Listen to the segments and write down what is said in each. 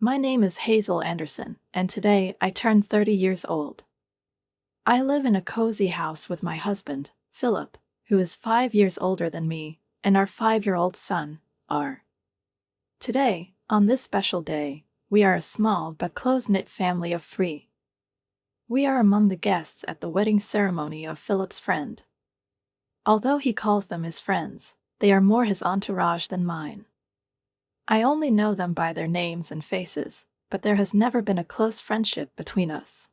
My name is Hazel Anderson, and today I turn 30 years old. I live in a cozy house with my husband, Philip, who is 5 years older than me, and our 5-year-old son, R. Today, on this special day, we are a small but close-knit family of 3. We are among the guests at the wedding ceremony of Philip's friend. Although he calls them his friends, they are more his entourage than mine. I only know them by their names and faces, but there has never been a close friendship between us.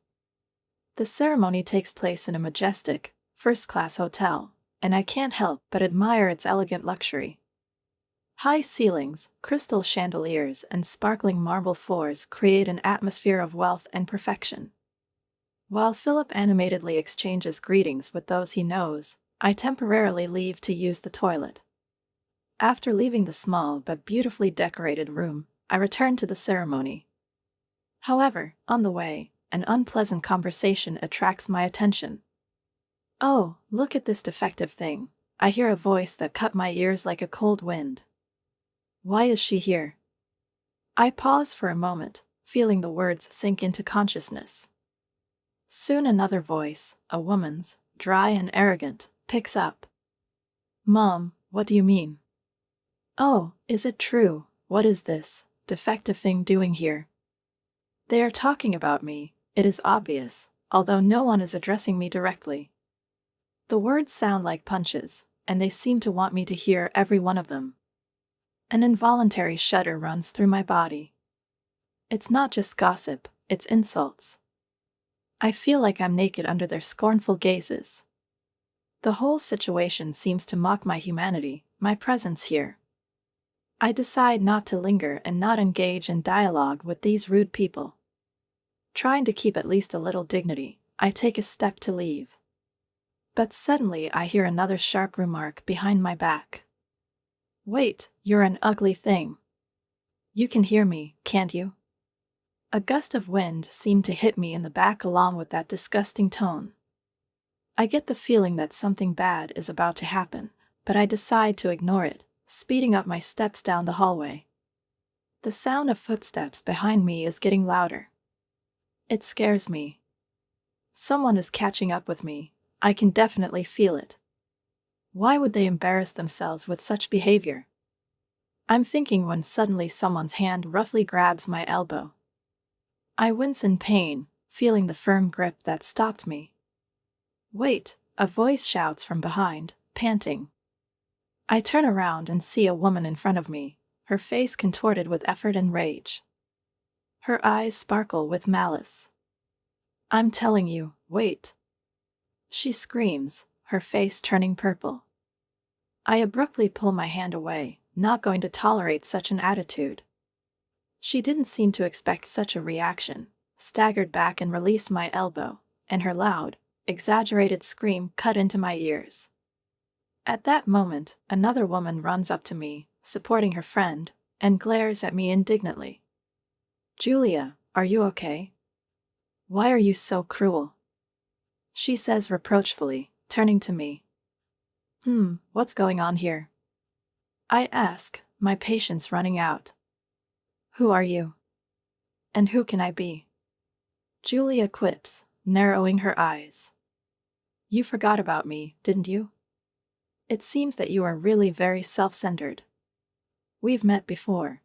The ceremony takes place in a majestic, first-class hotel, and I can't help but admire its elegant luxury. High ceilings, crystal chandeliers, and sparkling marble floors create an atmosphere of wealth and perfection. While Philip animatedly exchanges greetings with those he knows, I temporarily leave to use the toilet. After leaving the small but beautifully decorated room, I return to the ceremony. However, on the way, an unpleasant conversation attracts my attention. "Oh, look at this defective thing," I hear a voice that cut my ears like a cold wind. "Why is she here?" I pause for a moment, feeling the words sink into consciousness. Soon another voice, a woman's, dry and arrogant, picks up. "Mom, what do you mean?" "Oh, is it true? What is this defective thing doing here?" They are talking about me, it is obvious, although no one is addressing me directly. The words sound like punches, and they seem to want me to hear every one of them. An involuntary shudder runs through my body. It's not just gossip, it's insults. I feel like I'm naked under their scornful gazes. The whole situation seems to mock my humanity, my presence here. I decide not to linger and not engage in dialogue with these rude people. Trying to keep at least a little dignity, I take a step to leave. But suddenly I hear another sharp remark behind my back. "Wait, you're an ugly thing. You can hear me, can't you?" A gust of wind seemed to hit me in the back along with that disgusting tone. I get the feeling that something bad is about to happen, but I decide to ignore it, speeding up my steps down the hallway. The sound of footsteps behind me is getting louder. It scares me. Someone is catching up with me, I can definitely feel it. Why would they embarrass themselves with such behavior? I'm thinking when suddenly someone's hand roughly grabs my elbow. I wince in pain, feeling the firm grip that stopped me. "Wait," a voice shouts from behind, panting. I turn around and see a woman in front of me, her face contorted with effort and rage. Her eyes sparkle with malice. "I'm telling you, wait!" She screams, her face turning purple. I abruptly pull my hand away, not going to tolerate such an attitude. She didn't seem to expect such a reaction, staggered back and released my elbow, and her loud, exaggerated scream cut into my ears. At that moment, another woman runs up to me, supporting her friend, and glares at me indignantly. "Julia, are you okay? Why are you so cruel?" she says reproachfully, turning to me. What's going on here?" I ask, my patience running out. "Who are you? And who can I be?" Julia quips, narrowing her eyes. "You forgot about me, didn't you? It seems that you are really very self-centered. We've met before."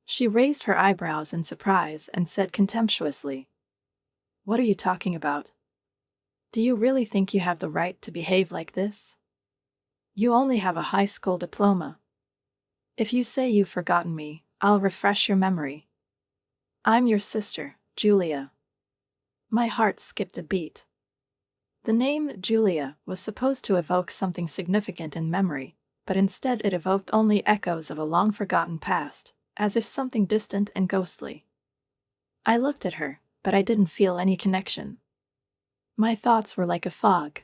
She raised her eyebrows in surprise and said contemptuously, "What are you talking about? Do you really think you have the right to behave like this? You only have a high school diploma. If you say you've forgotten me, I'll refresh your memory. I'm your sister, Julia." My heart skipped a beat. The name Julia was supposed to evoke something significant in memory, but instead it evoked only echoes of a long-forgotten past, as if something distant and ghostly. I looked at her, but I didn't feel any connection. My thoughts were like a fog.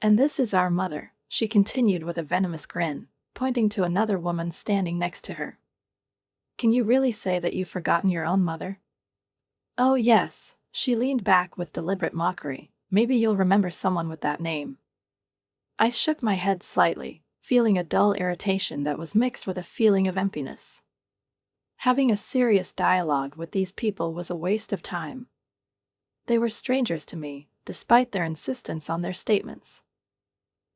"And this is our mother," she continued with a venomous grin, pointing to another woman standing next to her. "Can you really say that you've forgotten your own mother?" "Oh yes," she leaned back with deliberate mockery. "Maybe you'll remember someone with that name." I shook my head slightly, feeling a dull irritation that was mixed with a feeling of emptiness. Having a serious dialogue with these people was a waste of time. They were strangers to me, despite their insistence on their statements.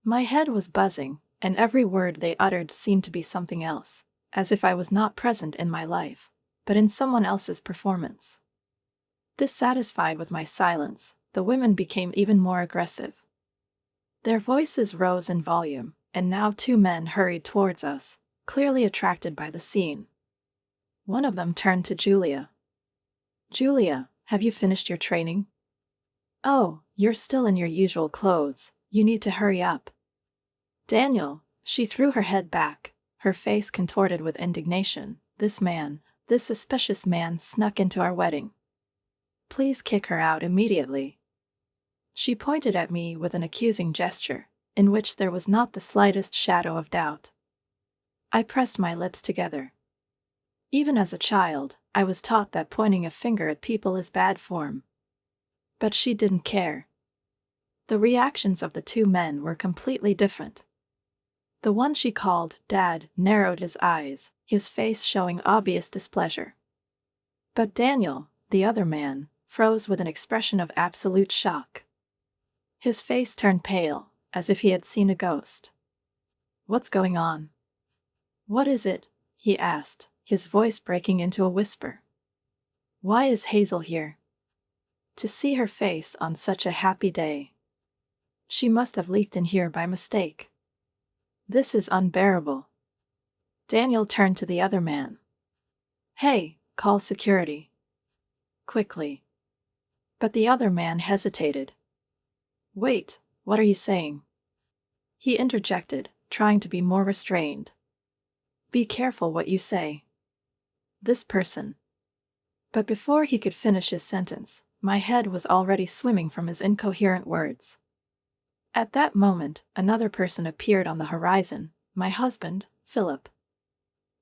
My head was buzzing, and every word they uttered seemed to be something else, as if I was not present in my life, but in someone else's performance. Dissatisfied with my silence, the women became even more aggressive. Their voices rose in volume, and now two men hurried towards us, clearly attracted by the scene. One of them turned to Julia. "Julia, have you finished your training?" "Oh, you're still in your usual clothes, you need to hurry up." "Daniel," she threw her head back, her face contorted with indignation, this suspicious man snuck into our wedding. Please kick her out immediately." She pointed at me with an accusing gesture, in which there was not the slightest shadow of doubt. I pressed my lips together. Even as a child, I was taught that pointing a finger at people is bad form. But she didn't care. The reactions of the two men were completely different. The one she called Dad narrowed his eyes, his face showing obvious displeasure. But Daniel, the other man, froze with an expression of absolute shock. His face turned pale, as if he had seen a ghost. "What's going on?" "What is it?" he asked, his voice breaking into a whisper. "Why is Hazel here?" To see her face on such a happy day. She must have leaked in here by mistake. This is unbearable. Daniel turned to the other man. "Hey, call security. Quickly." But the other man hesitated. "Wait, what are you saying?" He interjected, trying to be more restrained. "Be careful what you say. This person." But before he could finish his sentence, my head was already swimming from his incoherent words. At that moment, another person appeared on the horizon, my husband, Philip.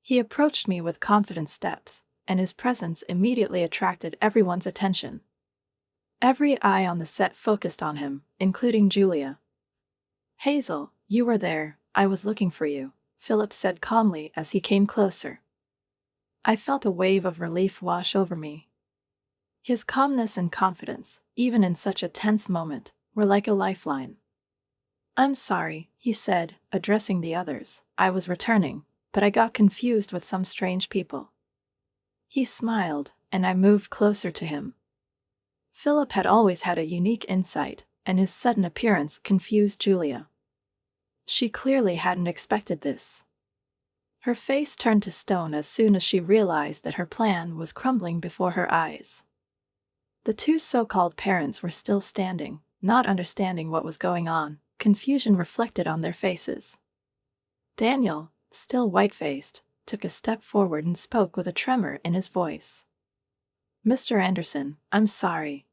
He approached me with confident steps, and his presence immediately attracted everyone's attention. Every eye on the set focused on him, including Julia. "Hazel, you were there, I was looking for you," Philip said calmly as he came closer. I felt a wave of relief wash over me. His calmness and confidence, even in such a tense moment, were like a lifeline. "I'm sorry," he said, addressing the others. "I was returning, but I got confused with some strange people." He smiled, and I moved closer to him. Philip had always had a unique insight, and his sudden appearance confused Julia. She clearly hadn't expected this. Her face turned to stone as soon as she realized that her plan was crumbling before her eyes. The two so-called parents were still standing, not understanding what was going on, confusion reflected on their faces. Daniel, still white-faced, took a step forward and spoke with a tremor in his voice. "Mr. Anderson, I'm sorry.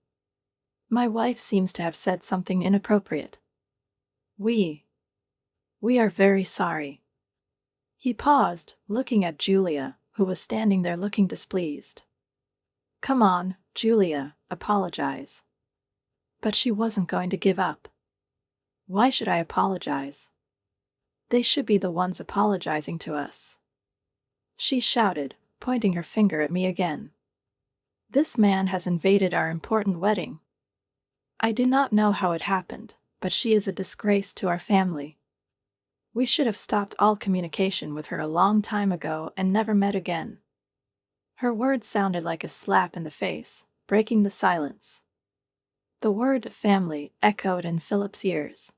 My wife seems to have said something inappropriate. We are very sorry." He paused, looking at Julia, who was standing there looking displeased. "Come on, Julia, apologize." But she wasn't going to give up. "Why should I apologize? They should be the ones apologizing to us," she shouted, pointing her finger at me again. "This man has invaded our important wedding. I do not know how it happened, but she is a disgrace to our family. We should have stopped all communication with her a long time ago and never met again." Her words sounded like a slap in the face, breaking the silence. The word family echoed in Philip's ears.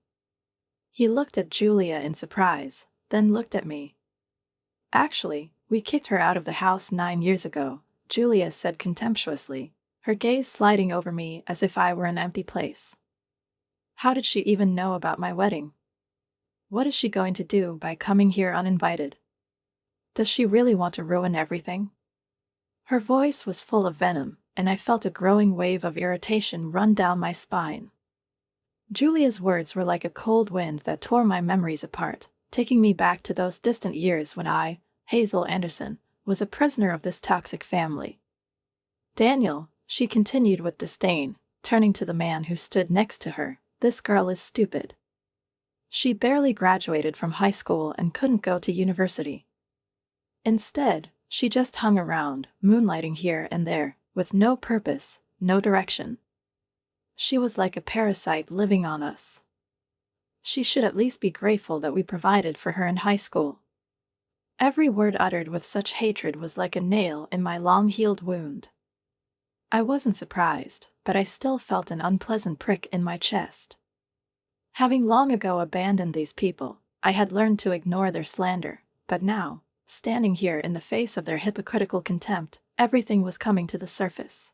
He looked at Julia in surprise, then looked at me. "Actually, we kicked her out of the house 9 years ago," Julia said contemptuously, her gaze sliding over me as if I were an empty place. "How did she even know about my wedding? What is she going to do by coming here uninvited? Does she really want to ruin everything?" Her voice was full of venom, and I felt a growing wave of irritation run down my spine. Julia's words were like a cold wind that tore my memories apart, taking me back to those distant years when I, Hazel Anderson, was a prisoner of this toxic family. "Daniel," she continued with disdain, turning to the man who stood next to her, "this girl is stupid. She barely graduated from high school and couldn't go to university. Instead, She just hung around, moonlighting here and there, with no purpose, no direction. She was like a parasite living on us. She should at least be grateful that we provided for her in high school. Every word uttered with such hatred was like a nail in my long-healed wound. I wasn't surprised, but I still felt an unpleasant prick in my chest. Having long ago abandoned these people, I had learned to ignore their slander, but now, standing here in the face of their hypocritical contempt, everything was coming to the surface.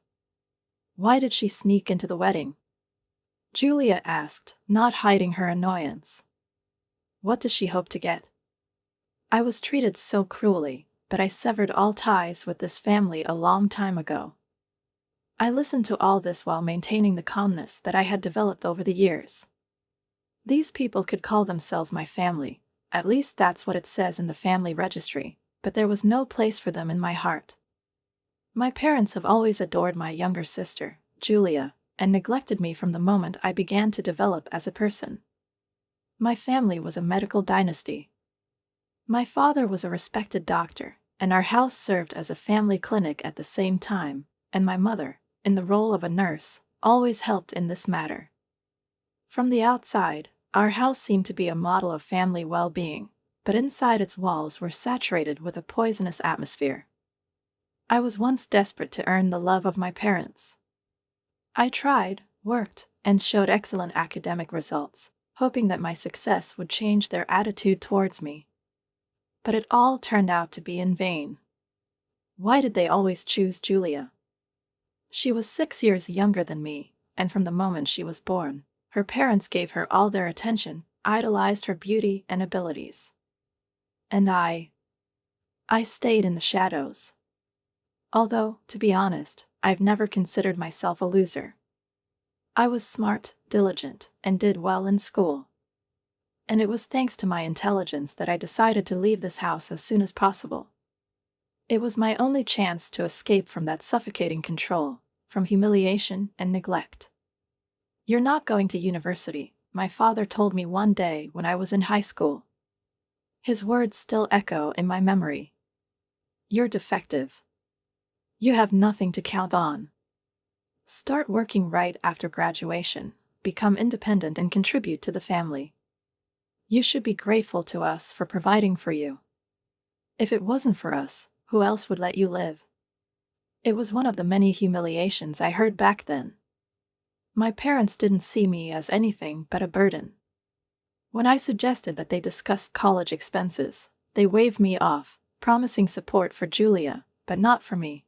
Why did she sneak into the wedding? Julia asked, not hiding her annoyance. What does she hope to get? I was treated so cruelly, but I severed all ties with this family a long time ago. I listened to all this while maintaining the calmness that I had developed over the years. These people could call themselves my family, at least that's what it says in the family registry, but there was no place for them in my heart. My parents have always adored my younger sister, Julia, and neglected me from the moment I began to develop as a person. My family was a medical dynasty. My father was a respected doctor, and our house served as a family clinic at the same time, and my mother, in the role of a nurse, always helped in this matter. From the outside, our house seemed to be a model of family well-being, but inside its walls were saturated with a poisonous atmosphere. I was once desperate to earn the love of my parents. I tried, worked, and showed excellent academic results, hoping that my success would change their attitude towards me. But it all turned out to be in vain. Why did they always choose Julia? She was 6 years younger than me, and from the moment she was born, her parents gave her all their attention, idolized her beauty and abilities. And I stayed in the shadows. Although, to be honest, I've never considered myself a loser. I was smart, diligent, and did well in school. And it was thanks to my intelligence that I decided to leave this house as soon as possible. It was my only chance to escape from that suffocating control, from humiliation and neglect. You're not going to university, my father told me one day when I was in high school. His words still echo in my memory. You're defective. You have nothing to count on. Start working right after graduation, become independent and contribute to the family. You should be grateful to us for providing for you. If it wasn't for us, who else would let you live? It was one of the many humiliations I heard back then. My parents didn't see me as anything but a burden. When I suggested that they discuss college expenses, they waved me off, promising support for Julia, but not for me.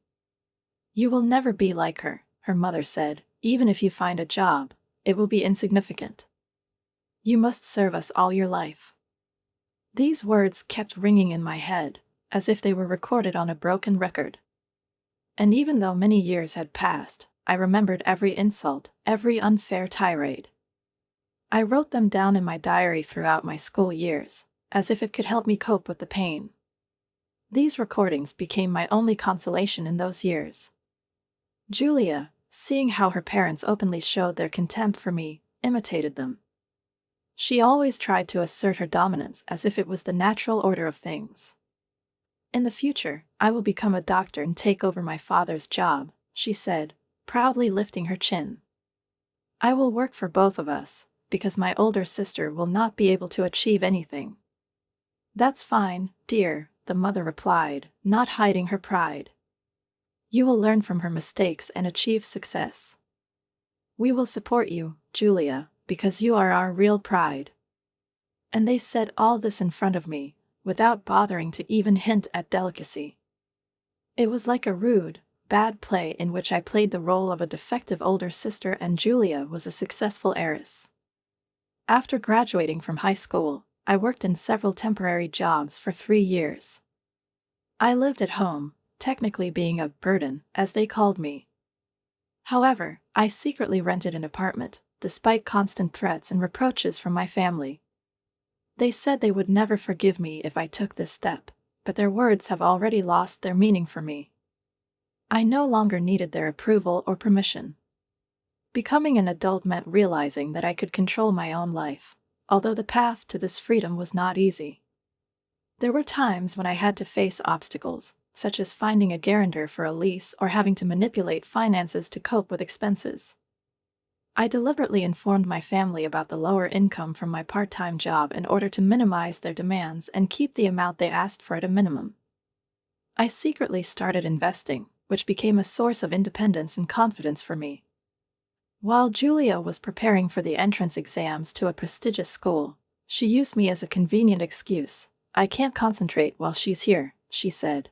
You will never be like her, her mother said. Even if you find a job, it will be insignificant. You must serve us all your life. These words kept ringing in my head, as if they were recorded on a broken record. And even though many years had passed, I remembered every insult, every unfair tirade. I wrote them down in my diary throughout my school years, as if it could help me cope with the pain. These recordings became my only consolation in those years. Julia, seeing how her parents openly showed their contempt for me, imitated them. She always tried to assert her dominance as if it was the natural order of things. In the future, I will become a doctor and take over my father's job, she said, proudly lifting her chin. I will work for both of us, because my older sister will not be able to achieve anything. That's fine, dear, the mother replied, not hiding her pride. You will learn from her mistakes and achieve success. We will support you, Julia, because you are our real pride. And they said all this in front of me, without bothering to even hint at delicacy. It was like a rude, bad play in which I played the role of a defective older sister and Julia was a successful heiress. After graduating from high school, I worked in several temporary jobs for 3 years. I lived at home, technically being a burden, as they called me. However, I secretly rented an apartment, despite constant threats and reproaches from my family. They said they would never forgive me if I took this step, but their words have already lost their meaning for me. I no longer needed their approval or permission. Becoming an adult meant realizing that I could control my own life, although the path to this freedom was not easy. There were times when I had to face obstacles, such as finding a guarantor for a lease or having to manipulate finances to cope with expenses. I deliberately informed my family about the lower income from my part-time job in order to minimize their demands and keep the amount they asked for at a minimum. I secretly started investing, which became a source of independence and confidence for me. While Julia was preparing for the entrance exams to a prestigious school, she used me as a convenient excuse. "I can't concentrate while she's here," she said.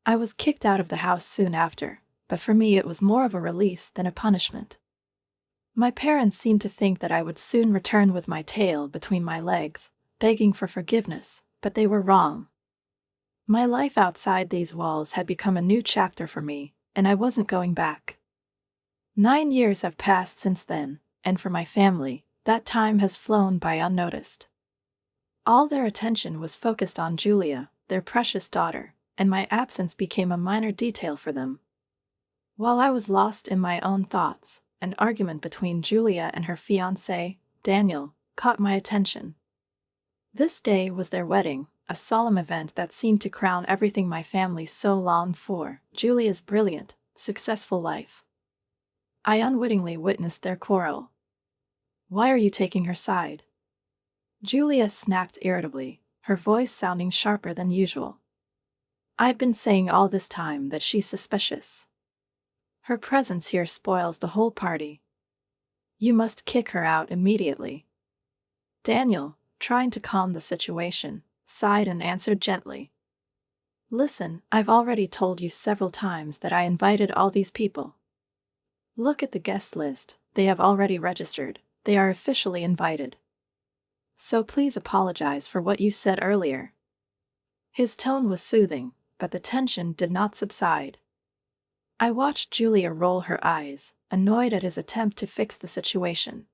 I was kicked out of the house soon after, but for me it was more of a release than a punishment. My parents seemed to think that I would soon return with my tail between my legs, begging for forgiveness, but they were wrong. My life outside these walls had become a new chapter for me, and I wasn't going back. 9 years have passed since then, and for my family, that time has flown by unnoticed. All their attention was focused on Julia, their precious daughter, and my absence became a minor detail for them. While I was lost in my own thoughts, an argument between Julia and her fiancé, Daniel, caught my attention. This day was their wedding, a solemn event that seemed to crown everything my family so longed for: Julia's brilliant, successful life. I unwittingly witnessed their quarrel. "Why are you taking her side?" Julia snapped irritably, her voice sounding sharper than usual. "I've been saying all this time that she's suspicious. Her presence here spoils the whole party. You must kick her out immediately." Daniel, trying to calm the situation, sighed and answered gently. "Listen, I've already told you several times that I invited all these people. Look at the guest list, they have already registered, they are officially invited. So please apologize for what you said earlier." His tone was soothing, but the tension did not subside. I watched Julia roll her eyes, annoyed at his attempt to fix the situation.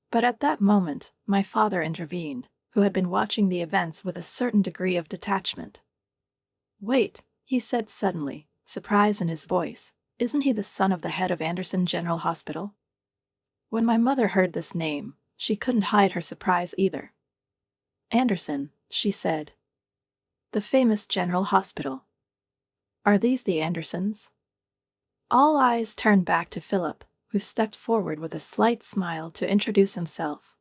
But at that moment, my father intervened, who had been watching the events with a certain degree of detachment. "Wait," he said suddenly, surprise in his voice. "Isn't he the son of the head of Anderson General Hospital?" When my mother heard this name, she couldn't hide her surprise either. "Anderson," she said. "The famous General Hospital. Are these the Andersons?" All eyes turned back to Philip, who stepped forward with a slight smile to introduce himself.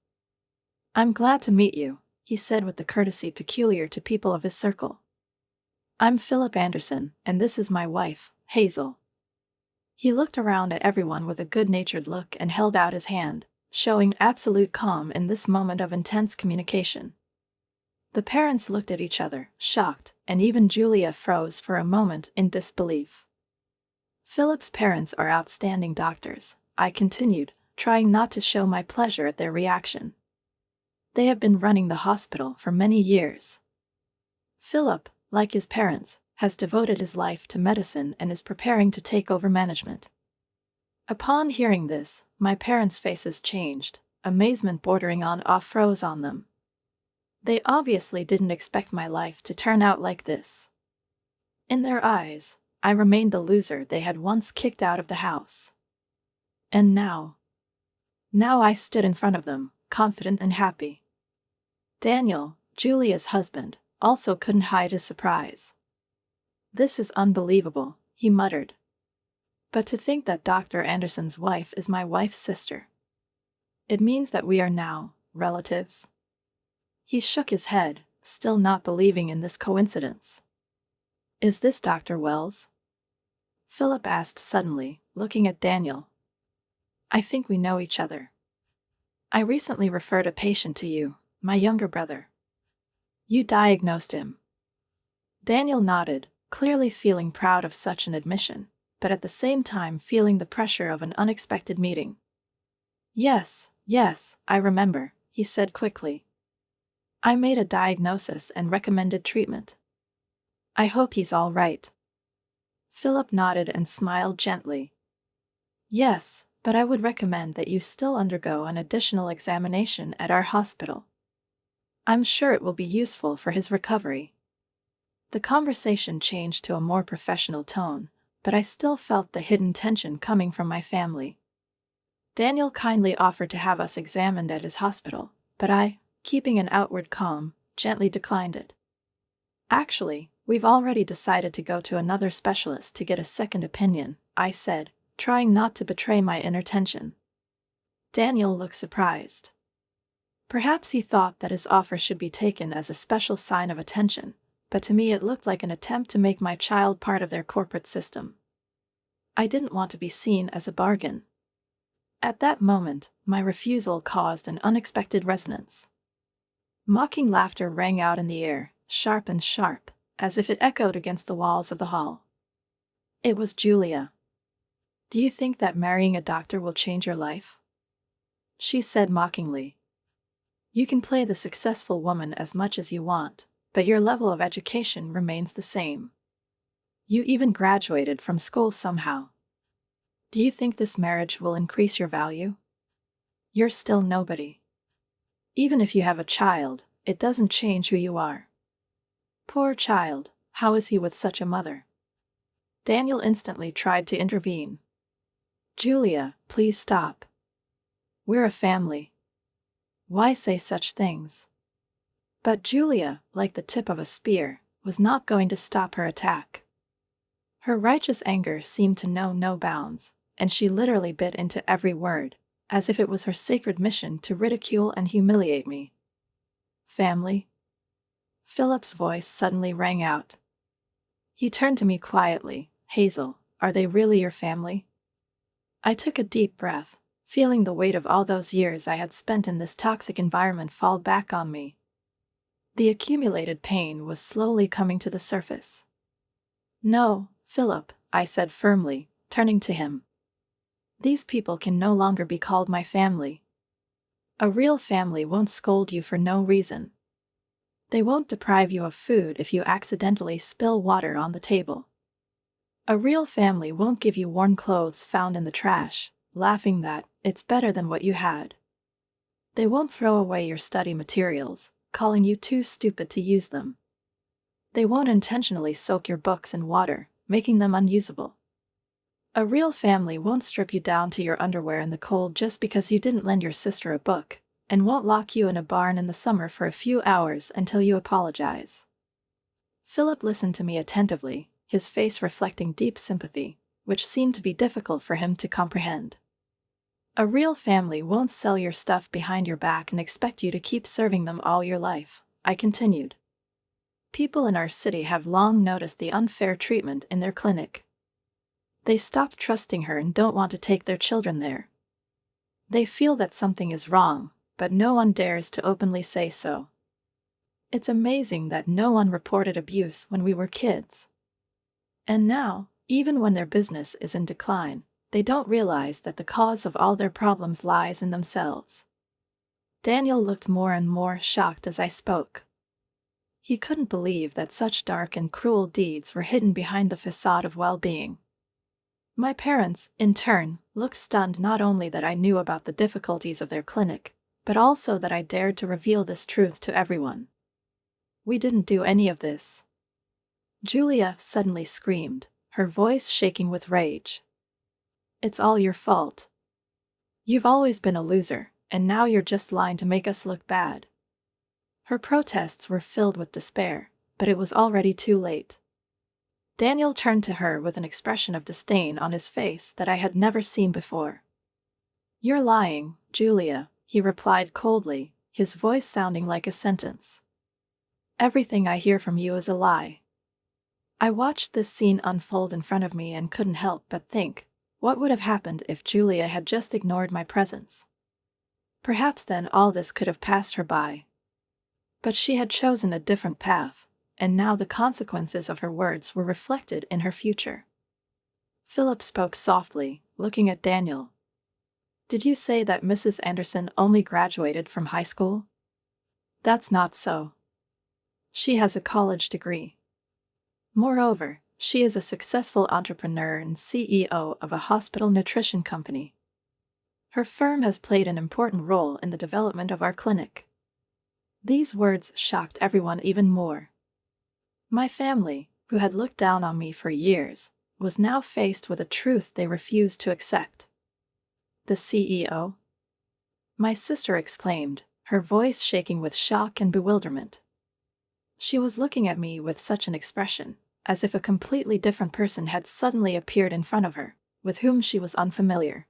"I'm glad to meet you," he said with the courtesy peculiar to people of his circle. "I'm Philip Anderson, and this is my wife, Hazel." He looked around at everyone with a good-natured look and held out his hand, showing absolute calm in this moment of intense communication. The parents looked at each other, shocked, and even Julia froze for a moment in disbelief. "Philip's parents are outstanding doctors," I continued, trying not to show my pleasure at their reaction. "They have been running the hospital for many years. Philip, like his parents, has devoted his life to medicine and is preparing to take over management." Upon hearing this, my parents' faces changed, amazement bordering on awe froze on them. They obviously didn't expect my life to turn out like this. In their eyes, I remained the loser they had once kicked out of the house. And now I stood in front of them, confident and happy. Daniel, Julia's husband, also couldn't hide his surprise. "This is unbelievable," he muttered. "But to think that Dr. Anderson's wife is my wife's sister. It means that we are now relatives." He shook his head, still not believing in this coincidence. "Is this Dr. Wells?" Philip asked suddenly, looking at Daniel. "I think we know each other. I recently referred a patient to you, my younger brother. You diagnosed him." Daniel nodded, clearly feeling proud of such an admission, but at the same time feeling the pressure of an unexpected meeting. Yes, I remember," he said quickly. "I made a diagnosis and recommended treatment. I hope he's all right." Philip nodded and smiled gently. "Yes, but I would recommend that you still undergo an additional examination at our hospital. I'm sure it will be useful for his recovery." The conversation changed to a more professional tone, but I still felt the hidden tension coming from my family. Daniel kindly offered to have us examined at his hospital, but I, keeping an outward calm, gently declined it. Actually, We've already decided to go to another specialist to get a second opinion, I said, trying not to betray my inner tension. Daniel looked surprised. Perhaps he thought that his offer should be taken as a special sign of attention, but to me it looked like an attempt to make my child part of their corporate system. I didn't want to be seen as a bargain. At that moment, my refusal caused an unexpected resonance. Mocking laughter rang out in the air, sharp and sharp, as if it echoed against the walls of the hall. It was Julia. "Do you think that marrying a doctor will change your life?" she said mockingly. "You can play the successful woman as much as you want, but your level of education remains the same. You even graduated from school somehow. Do you think this marriage will increase your value? You're still nobody. Even if you have a child, it doesn't change who you are." Poor child, how is he with such a mother? Daniel instantly tried to intervene. "Julia, please stop. We're a family. Why say such things?" But Julia, like the tip of a spear, was not going to stop her attack. Her righteous anger seemed to know no bounds, and she literally bit into every word, as if it was her sacred mission to ridicule and humiliate me. "Family?" Philip's voice suddenly rang out. He turned to me quietly. "Hazel, are they really your family?" I took a deep breath, feeling the weight of all those years I had spent in this toxic environment fall back on me. The accumulated pain was slowly coming to the surface. "No, Philip," I said firmly, turning to him. "These people can no longer be called my family. A real family won't scold you for no reason. They won't deprive you of food if you accidentally spill water on the table. A real family won't give you worn clothes found in the trash, laughing that it's better than what you had. They won't throw away your study materials, calling you too stupid to use them. They won't intentionally soak your books in water, making them unusable. A real family won't strip you down to your underwear in the cold just because you didn't lend your sister a book, and won't lock you in a barn in the summer for a few hours until you apologize." Philip listened to me attentively, his face reflecting deep sympathy, which seemed to be difficult for him to comprehend. "A real family won't sell your stuff behind your back and expect you to keep serving them all your life," I continued. "People in our city have long noticed the unfair treatment in their clinic. They stopped trusting her and don't want to take their children there. They feel that something is wrong, but no one dares to openly say so. It's amazing that no one reported abuse when we were kids. And now, even when their business is in decline, they don't realize that the cause of all their problems lies in themselves." Daniel looked more and more shocked as I spoke. He couldn't believe that such dark and cruel deeds were hidden behind the facade of well-being. My parents, in turn, looked stunned not only that I knew about the difficulties of their clinic, but also that I dared to reveal this truth to everyone. "We didn't do any of this," Julia suddenly screamed, her voice shaking with rage. "It's all your fault. You've always been a loser, and now you're just lying to make us look bad." Her protests were filled with despair, but it was already too late. Daniel turned to her with an expression of disdain on his face that I had never seen before. "You're lying, Julia," he replied coldly, his voice sounding like a sentence. "Everything I hear from you is a lie." I watched this scene unfold in front of me and couldn't help but think, what would have happened if Julia had just ignored my presence? Perhaps then all this could have passed her by. But she had chosen a different path, and now the consequences of her words were reflected in her future. Philip spoke softly, looking at Daniel. "Did you say that Mrs. Anderson only graduated from high school?" "That's not so. She has a college degree. Moreover, she is a successful entrepreneur and CEO of a hospital nutrition company. Her firm has played an important role in the development of our clinic." These words shocked everyone even more. My family, who had looked down on me for years, was now faced with a truth they refused to accept. "The CEO?" my sister exclaimed, her voice shaking with shock and bewilderment. She was looking at me with such an expression, as if a completely different person had suddenly appeared in front of her, with whom she was unfamiliar.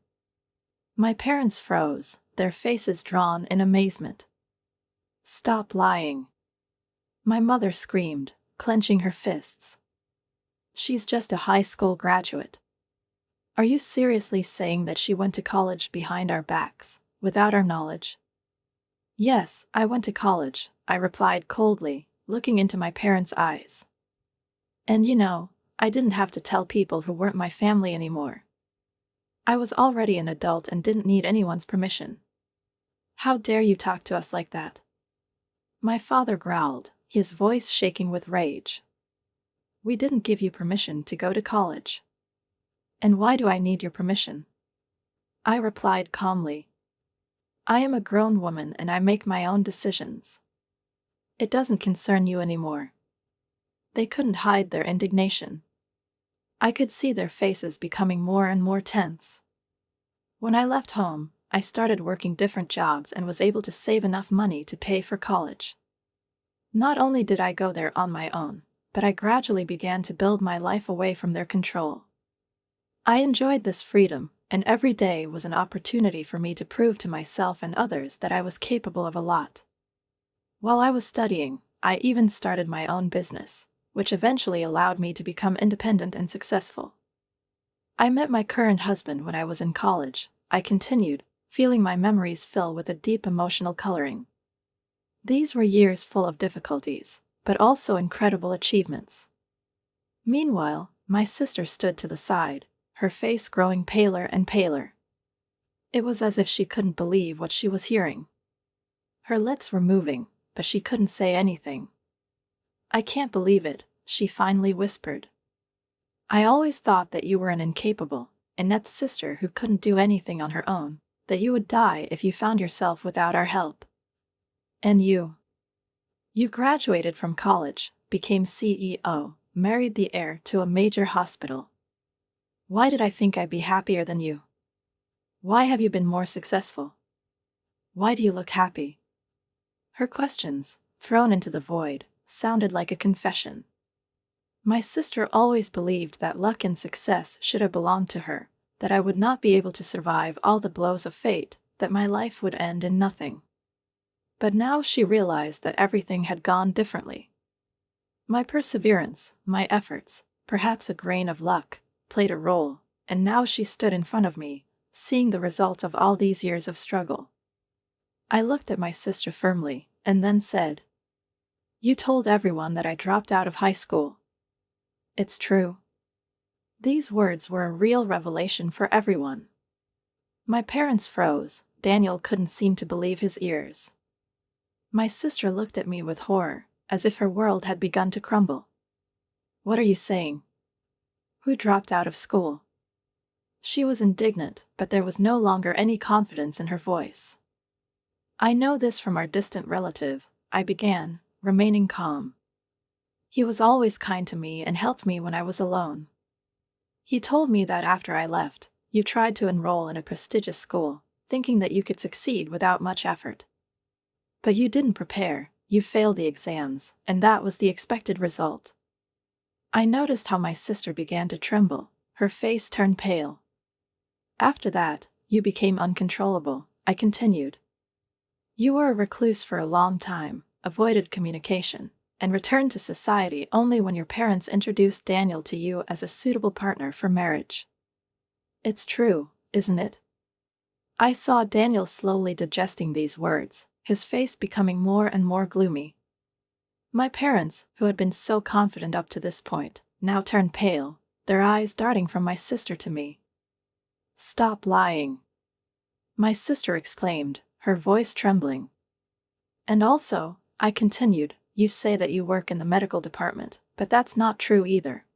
My parents froze, their faces drawn in amazement. "Stop lying!" my mother screamed, clenching her fists. "She's just a high school graduate. Are you seriously saying that she went to college behind our backs, without our knowledge?" "Yes, I went to college," I replied coldly, looking into my parents' eyes. "And I didn't have to tell people who weren't my family anymore. I was already an adult and didn't need anyone's permission. How dare you talk to us like that?" My father growled, his voice shaking with rage. "We didn't give you permission to go to college." "And why do I need your permission?" I replied calmly. "I am a grown woman and I make my own decisions. It doesn't concern you anymore." They couldn't hide their indignation. I could see their faces becoming more and more tense. When I left home, I started working different jobs and was able to save enough money to pay for college. Not only did I go there on my own, but I gradually began to build my life away from their control. I enjoyed this freedom, and every day was an opportunity for me to prove to myself and others that I was capable of a lot. While I was studying, I even started my own business, which eventually allowed me to become independent and successful. I met my current husband when I was in college, I continued, feeling my memories fill with a deep emotional coloring. These were years full of difficulties, but also incredible achievements. Meanwhile, my sister stood to the side, her face growing paler and paler. It was as if she couldn't believe what she was hearing. Her lips were moving, but she couldn't say anything. "I can't believe it," she finally whispered. "I always thought that you were an incapable, inept sister who couldn't do anything on her own, that you would die if you found yourself without our help. And you graduated from college, became CEO, married the heir to a major hospital. Why did I think I'd be happier than you? Why have you been more successful? Why do you look happy?" Her questions, thrown into the void, sounded like a confession. My sister always believed that luck and success should have belonged to her, that I would not be able to survive all the blows of fate, that my life would end in nothing. But now she realized that everything had gone differently. My perseverance, my efforts, perhaps a grain of luck, played a role, and now she stood in front of me, seeing the result of all these years of struggle. I looked at my sister firmly, and then said, "You told everyone that I dropped out of high school." "It's true." These words were a real revelation for everyone. My parents froze. Daniel couldn't seem to believe his ears. My sister looked at me with horror, as if her world had begun to crumble. "What are you saying? Who dropped out of school?" She was indignant, but there was no longer any confidence in her voice. "I know this from our distant relative," I began, remaining calm. "He was always kind to me and helped me when I was alone. He told me that after I left, you tried to enroll in a prestigious school, thinking that you could succeed without much effort. But you didn't prepare, you failed the exams, and that was the expected result." I noticed how my sister began to tremble, her face turned pale. "After that, you became uncontrollable," I continued. "You were a recluse for a long time, avoided communication, and returned to society only when your parents introduced Daniel to you as a suitable partner for marriage. It's true, isn't it?" I saw Daniel slowly digesting these words, his face becoming more and more gloomy. My parents, who had been so confident up to this point, now turned pale, their eyes darting from my sister to me. "Stop lying!" my sister exclaimed, her voice trembling. "And also," I continued, "you say that you work in the medical department, but that's not true either.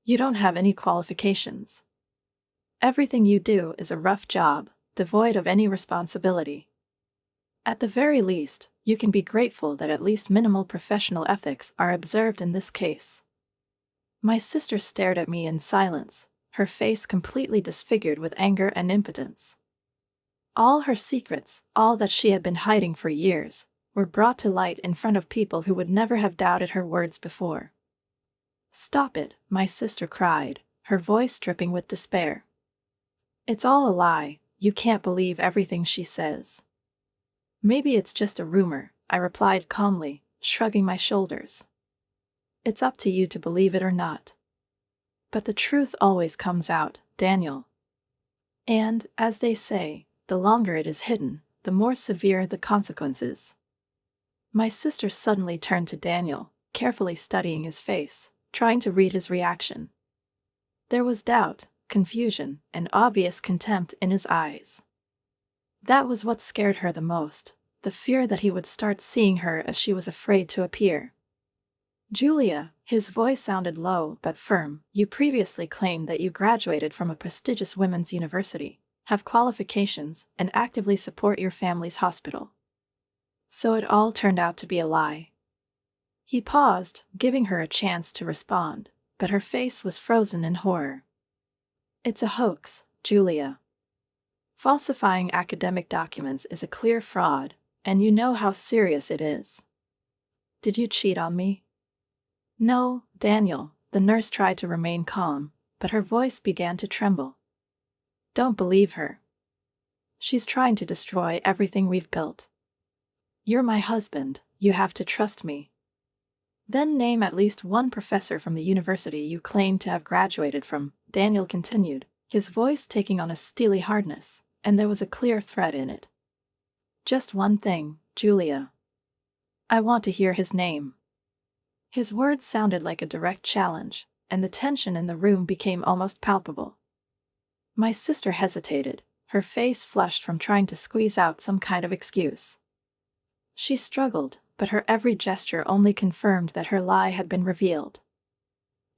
You don't have any qualifications. Everything you do is a rough job, devoid of any responsibility. At the very least, you can be grateful that at least minimal professional ethics are observed in this case." My sister stared at me in silence, her face completely disfigured with anger and impotence. All her secrets, all that she had been hiding for years, were brought to light in front of people who would never have doubted her words before. "Stop it," my sister cried, her voice dripping with despair. "It's all a lie. You can't believe everything she says." "Maybe it's just a rumor," I replied calmly, shrugging my shoulders. "It's up to you to believe it or not. But the truth always comes out, Daniel. And, as they say, the longer it is hidden, the more severe the consequences." My sister suddenly turned to Daniel, carefully studying his face, trying to read his reaction. There was doubt, confusion, and obvious contempt in his eyes. That was what scared her the most, the fear that he would start seeing her as she was afraid to appear. "Julia," his voice sounded low but firm, "you previously claimed that you graduated from a prestigious women's university, have qualifications, and actively support your family's hospital. So it all turned out to be a lie." He paused, giving her a chance to respond, but her face was frozen in horror. "It's a hoax, Julia. Falsifying academic documents is a clear fraud, and you know how serious it is. Did you cheat on me?" "No, Daniel," the nurse tried to remain calm, but her voice began to tremble. "Don't believe her. She's trying to destroy everything we've built. You're my husband, you have to trust me. Then name at least one professor from the university you claim to have graduated from," Daniel continued, his voice taking on a steely hardness, and there was a clear threat in it. "Just one thing, Julia. I want to hear his name." His words sounded like a direct challenge, and the tension in the room became almost palpable. My sister hesitated, her face flushed from trying to squeeze out some kind of excuse. She struggled, but her every gesture only confirmed that her lie had been revealed.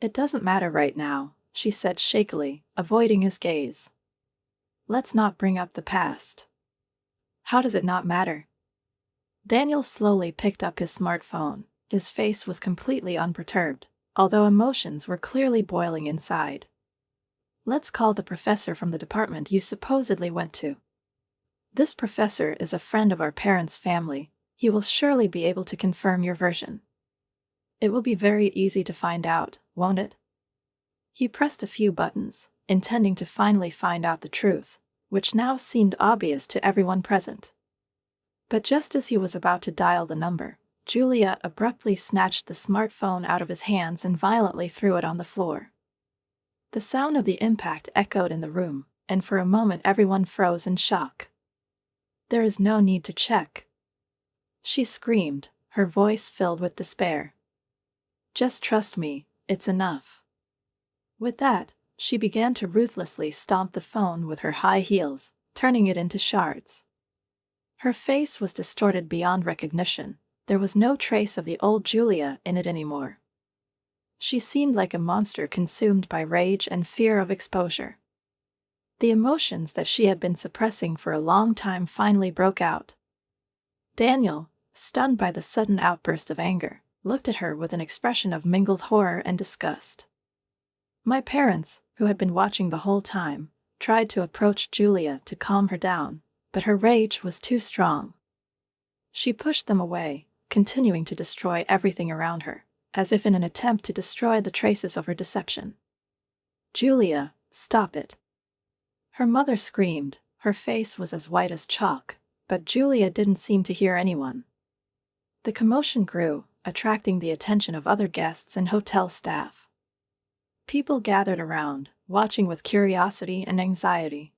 "It doesn't matter right now," she said shakily, avoiding his gaze. "Let's not bring up the past." "How does it not matter?" Daniel slowly picked up his smartphone. His face was completely unperturbed, although emotions were clearly boiling inside. "Let's call the professor from the department you supposedly went to. This professor is a friend of our parents' family. He will surely be able to confirm your version. It will be very easy to find out, won't it?" He pressed a few buttons, intending to finally find out the truth, which now seemed obvious to everyone present. But just as he was about to dial the number, Julia abruptly snatched the smartphone out of his hands and violently threw it on the floor. The sound of the impact echoed in the room, and for a moment everyone froze in shock. "There is no need to check," she screamed, her voice filled with despair. "Just trust me, it's enough." With that, she began to ruthlessly stomp the phone with her high heels, turning it into shards. Her face was distorted beyond recognition. There was no trace of the old Julia in it anymore. She seemed like a monster consumed by rage and fear of exposure. The emotions that she had been suppressing for a long time finally broke out. Daniel, stunned by the sudden outburst of anger, looked at her with an expression of mingled horror and disgust. My parents, who had been watching the whole time, tried to approach Julia to calm her down, but her rage was too strong. She pushed them away, continuing to destroy everything around her, as if in an attempt to destroy the traces of her deception. "Julia, stop it!" Her mother screamed, her face was as white as chalk, but Julia didn't seem to hear anyone. The commotion grew, attracting the attention of other guests and hotel staff. People gathered around, watching with curiosity and anxiety.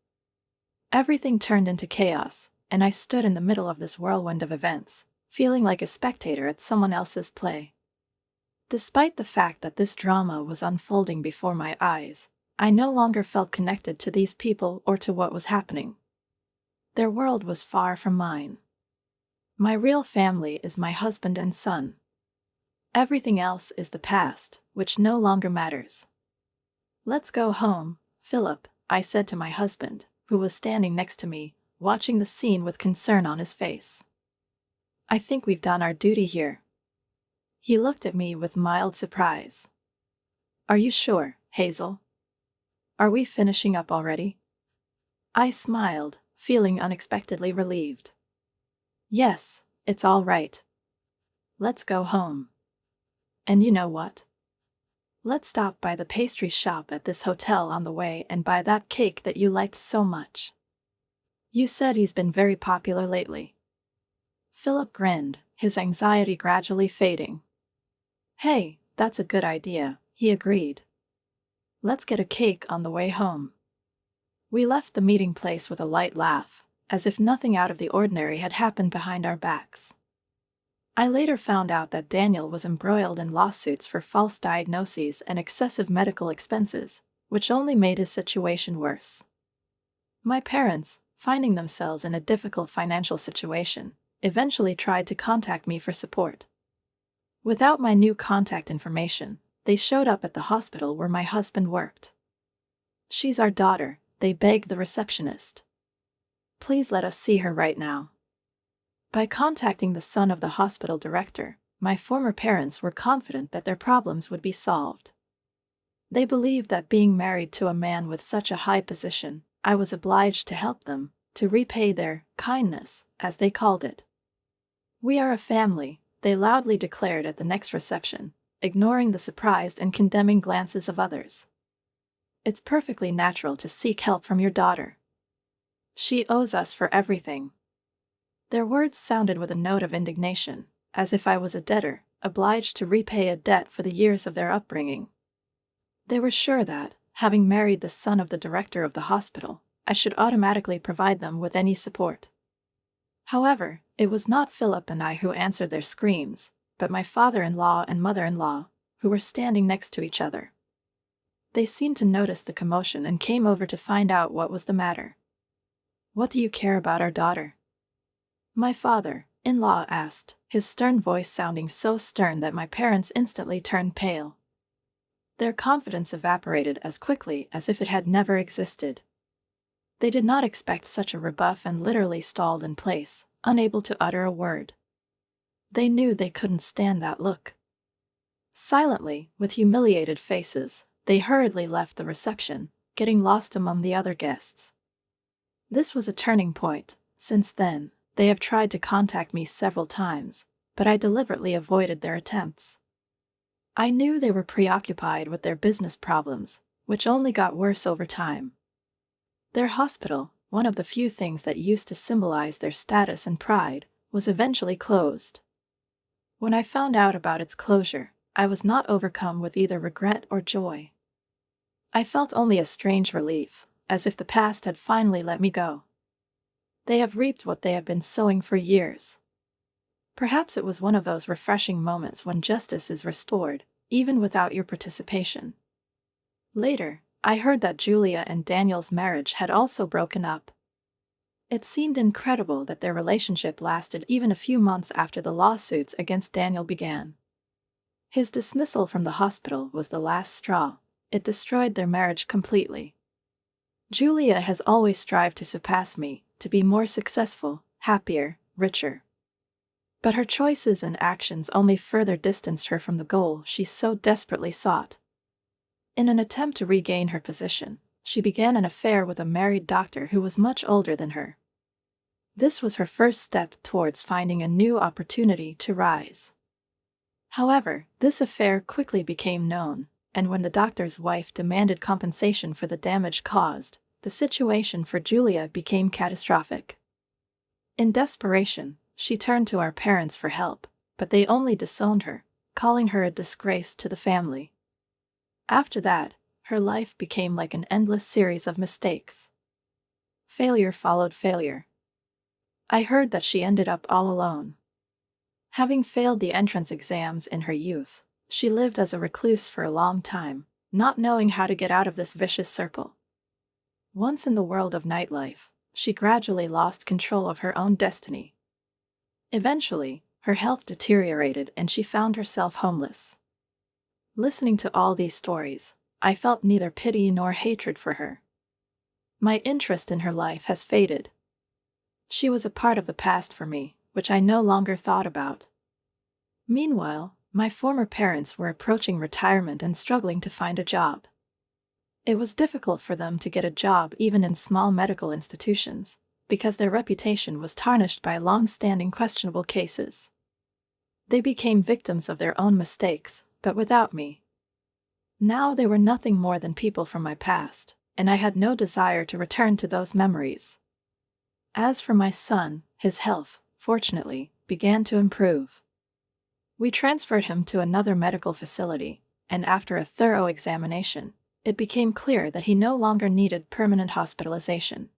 Everything turned into chaos, and I stood in the middle of this whirlwind of events, feeling like a spectator at someone else's play. Despite the fact that this drama was unfolding before my eyes, I no longer felt connected to these people or to what was happening. Their world was far from mine. My real family is my husband and son. Everything else is the past, which no longer matters. "Let's go home, Philip," I said to my husband, who was standing next to me, watching the scene with concern on his face. "I think we've done our duty here." He looked at me with mild surprise. "Are you sure, Hazel? Are we finishing up already?" I smiled, feeling unexpectedly relieved. "Yes, It's all right. Let's go home. And you know what? Let's stop by the pastry shop at this hotel on the way and buy that cake that you liked so much. You said he's been very popular lately. Philip grinned, his anxiety gradually fading. Hey, that's a good idea, he agreed. Let's get a cake on the way home. We left the meeting place with a light laugh, as if nothing out of the ordinary had happened behind our backs. I later found out that Daniel was embroiled in lawsuits for false diagnoses and excessive medical expenses, which only made his situation worse. My parents, finding themselves in a difficult financial situation, eventually tried to contact me for support. Without my new contact information, they showed up at the hospital where my husband worked. She's our daughter, they begged the receptionist. Please let us see her right now. By contacting the son of the hospital director, my former parents were confident that their problems would be solved. They believed that being married to a man with such a high position, I was obliged to help them, to repay their kindness, as they called it. We are a family, they loudly declared at the next reception, ignoring the surprised and condemning glances of others. It's perfectly natural to seek help from your daughter. She owes us for everything. Their words sounded with a note of indignation, as if I was a debtor, obliged to repay a debt for the years of their upbringing. They were sure that, having married the son of the director of the hospital, I should automatically provide them with any support. However, it was not Philip and I who answered their screams, but my father-in-law and mother-in-law, who were standing next to each other. They seemed to notice the commotion and came over to find out what was the matter. What do you care about our daughter? My father-in-law asked, his stern voice sounding so stern that my parents instantly turned pale. Their confidence evaporated as quickly as if it had never existed. They did not expect such a rebuff and literally stalled in place, unable to utter a word. They knew they couldn't stand that look. Silently, with humiliated faces, they hurriedly left the reception, getting lost among the other guests. This was a turning point. Since then, they have tried to contact me several times, but I deliberately avoided their attempts. I knew they were preoccupied with their business problems, which only got worse over time. Their hospital, one of the few things that used to symbolize their status and pride, was eventually closed. When I found out about its closure, I was not overcome with either regret or joy. I felt only a strange relief, as if the past had finally let me go. They have reaped what they have been sowing for years. Perhaps it was one of those refreshing moments when justice is restored, even without your participation. Later, I heard that Julia and Daniel's marriage had also broken up. It seemed incredible that their relationship lasted even a few months after the lawsuits against Daniel began. His dismissal from the hospital was the last straw. It destroyed their marriage completely. Julia has always strived to surpass me, to be more successful, happier, richer. But her choices and actions only further distanced her from the goal she so desperately sought. In an attempt to regain her position, she began an affair with a married doctor who was much older than her. This was her first step towards finding a new opportunity to rise. However, this affair quickly became known, and when the doctor's wife demanded compensation for the damage caused, the situation for Julia became catastrophic. In desperation, she turned to our parents for help, but they only disowned her, calling her a disgrace to the family. After that, her life became like an endless series of mistakes. Failure followed failure. I heard that she ended up all alone. Having failed the entrance exams in her youth, she lived as a recluse for a long time, not knowing how to get out of this vicious circle. Once in the world of nightlife, she gradually lost control of her own destiny. Eventually, her health deteriorated and she found herself homeless. Listening to all these stories, I felt neither pity nor hatred for her. My interest in her life has faded. She was a part of the past for me, which I no longer thought about. Meanwhile, my former parents were approaching retirement and struggling to find a job. It was difficult for them to get a job even in small medical institutions, because their reputation was tarnished by long-standing questionable cases. They became victims of their own mistakes, but without me. Now they were nothing more than people from my past, and I had no desire to return to those memories. As for my son, his health, fortunately, began to improve. We transferred him to another medical facility, and after a thorough examination, it became clear that he no longer needed permanent hospitalization.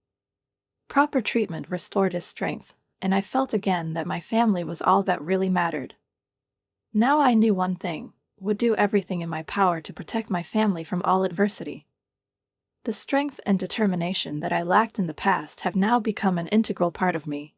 Proper treatment restored his strength, and I felt again that my family was all that really mattered. Now I knew one thing: would do everything in my power to protect my family from all adversity. The strength and determination that I lacked in the past have now become an integral part of me.